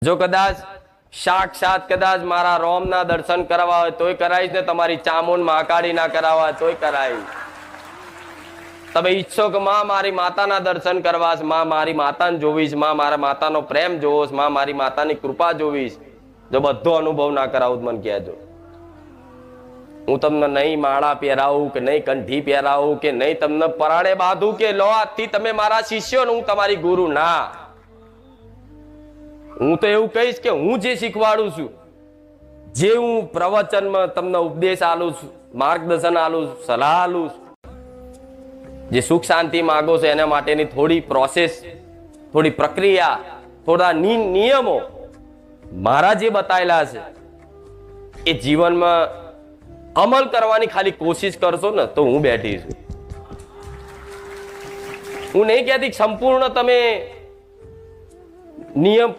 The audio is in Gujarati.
જો કદાચ સાક્ષાત કદાચ મારા રોમના દર્શન કરવા હોય તોય કરાવીશ ને તમારી ચામુંડ મહાકાળી ના કરાવવા તોય કરાવીશ. તમે ઈચ્છો કે માં મારી માતાના દર્શન કરવા છે, માં મારી માતાને જોવીશ, માં મારા માતાનો પ્રેમ જોવીશ, માં મારી માતાની કૃપા જોવીશ, જો બધો અનુભવ ના કરાવું મને કહેજો. હું તમને નહીં માળા પહેરાવું કે નહીં કંઠી પહેરાવું કે નહીં તમને પરાણે બાંધું કે લો આજથી તમે મારા શિષ્યો, હું તમારી ગુરુ ના. હું તો એવું કહીશ કે હું જે શીખવાડું છું, જે હું પ્રવચનમાં તમને ઉપદેશ આલું છું, માર્ગદર્શન આલું છું, સલાહ આલું છું, જે સુખ શાંતિ માગો છો એના માટેની થોડી પ્રોસેસ, થોડી પ્રક્રિયા, થોડા નિયમો મારા જે બતાવેલા છે એ જીવનમાં અમલ કરવાની ખાલી કોશિશ કરશો ને તો હું બેઠી છું. હું નહીં કહેતી સંપૂર્ણ તમે નિયમ